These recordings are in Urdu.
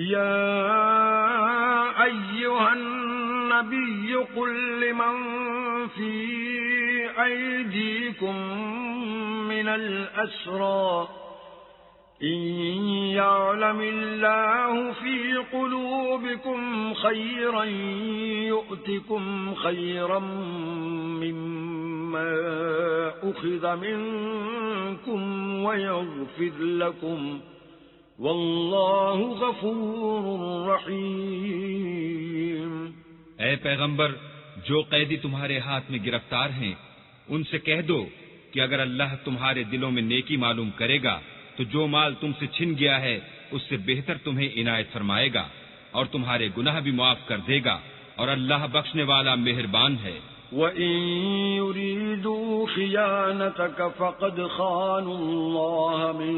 يا أيها النبي قل لمن في أيديكم من الأسرى إن يعلم الله في قلوبكم خيرا يؤتكم خيرا مما أخذ منكم ويغفر لكم واللہ غفور رحیم۔ اے پیغمبر، جو قیدی تمہارے ہاتھ میں گرفتار ہیں ان سے کہہ دو کہ اگر اللہ تمہارے دلوں میں نیکی معلوم کرے گا تو جو مال تم سے چھن گیا ہے اس سے بہتر تمہیں عنایت فرمائے گا اور تمہارے گناہ بھی معاف کر دے گا، اور اللہ بخشنے والا مہربان ہے۔ وَإِن يُرِيدُوا خِيَانَتَكَ فَقَدْ خَانُوا اللَّهَ مِن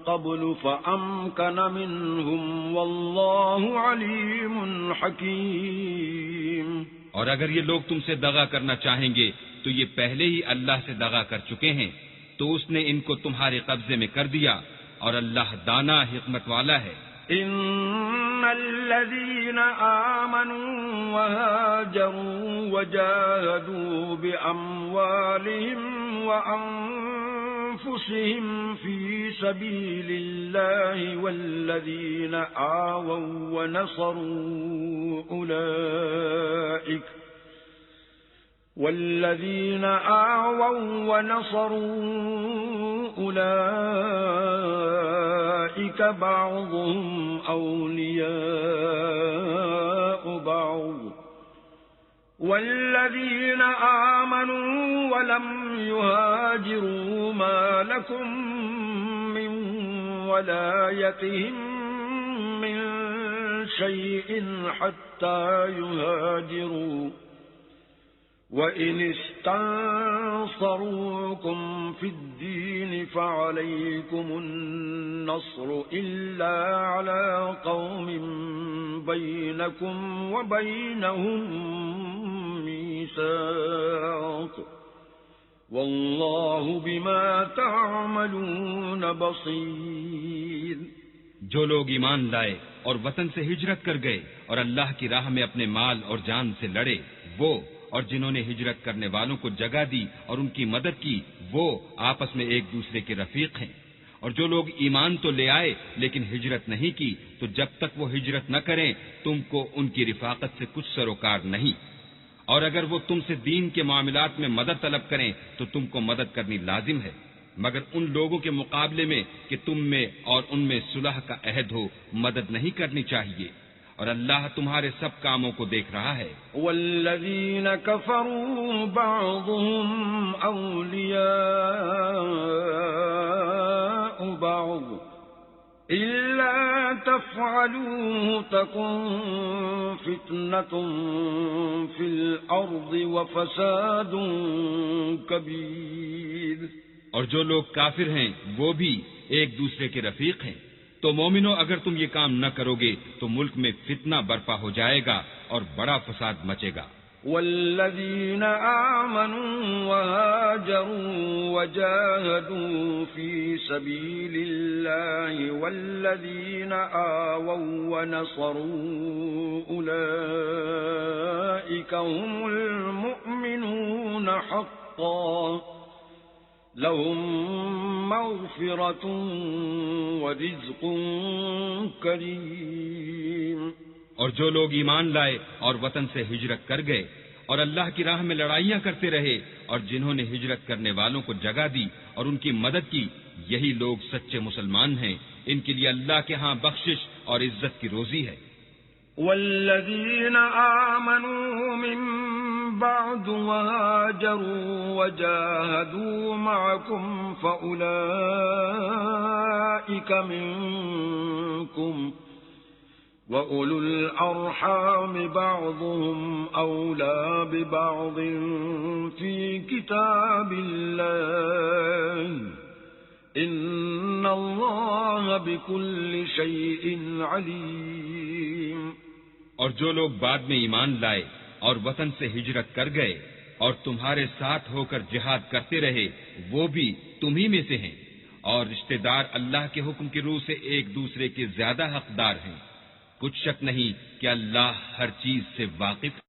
قَبْلُ فَأَمْكَنَ مِنْهُمْ وَاللَّهُ عَلِيمٌ حَكِيمٌ۔ اور اگر یہ لوگ تم سے دغا کرنا چاہیں گے تو یہ پہلے ہی اللہ سے دغا کر چکے ہیں، تو اس نے ان کو تمہارے قبضے میں کر دیا، اور اللہ دانا حکمت والا ہے۔ ان الذين آمنوا وهاجروا وجاهدوا بأموالهم وأنفسهم في سبيل الله والذين آووا ونصروا أولئك بعضهم أولياء بعض والذين آمنوا ولم يهاجروا ما لكم من ولايتهم من شيء حتى يهاجروا وَإِنِ اسْتَنصَرُوكُمْ فِي الدِّينِ فَعَلَيْكُمُ النَّصْرُ إِلَّا عَلَى قَوْمٍ بَيْنَكُمْ وَبَيْنَهُم مِّيثَاقٌ وَاللَّهُ بِمَا تَعْمَلُونَ بَصِيرٌ۔ جو لوگ ایمان لائے اور وطن سے ہجرت کر گئے اور اللہ کی راہ میں اپنے مال اور جان سے لڑے، وہ اور جنہوں نے ہجرت کرنے والوں کو جگہ دی اور ان کی مدد کی، وہ آپس میں ایک دوسرے کے رفیق ہیں۔ اور جو لوگ ایمان تو لے آئے لیکن ہجرت نہیں کی، تو جب تک وہ ہجرت نہ کریں تم کو ان کی رفاقت سے کچھ سروکار نہیں، اور اگر وہ تم سے دین کے معاملات میں مدد طلب کریں تو تم کو مدد کرنی لازم ہے، مگر ان لوگوں کے مقابلے میں کہ تم میں اور ان میں صلح کا عہد ہو مدد نہیں کرنی چاہیے، اور اللہ تمہارے سب کاموں کو دیکھ رہا ہے۔ والذین کفروا بعضهم اولیاء بعض الا تفعلوه تکن فتنة فی الارض وفساد کبیر۔ اور جو لوگ کافر ہیں وہ بھی ایک دوسرے کے رفیق ہیں، تو مومنو اگر تم یہ کام نہ کرو گے تو ملک میں فتنہ برپا ہو جائے گا اور بڑا فساد مچے گا۔ والذین آمنوا وهاجروا وجاهدوا في سبيل الله والذین آووا ونصروا أولئك هم المؤمنون حقا لهم مغفرة ورزق کریم۔ اور جو لوگ ایمان لائے اور وطن سے ہجرت کر گئے اور اللہ کی راہ میں لڑائیاں کرتے رہے اور جنہوں نے ہجرت کرنے والوں کو جگہ دی اور ان کی مدد کی، یہی لوگ سچے مسلمان ہیں، ان کے لیے اللہ کے ہاں بخشش اور عزت کی روزی ہے۔ والذین آمنوا من بعد وهاجروا وجاهدوا معكم فأولئك منكم وَأُولُو الْأَرْحَامِ بَعْضُهُمْ أَوْلَى بِبَعْضٍ فِي كِتَابِ اللَّهِ إِنَّ اللَّهَ بِكُلِّ شَيْءٍ عَلِيمٌ۔ اور جو لوگ بعد میں ایمان لائے اور وطن سے ہجرت کر گئے اور تمہارے ساتھ ہو کر جہاد کرتے رہے وہ بھی تمہی میں سے ہیں، اور رشتہ دار اللہ کے حکم کی روح سے ایک دوسرے کے زیادہ حقدار ہیں۔ کچھ شک نہیں کہ اللہ ہر چیز سے واقف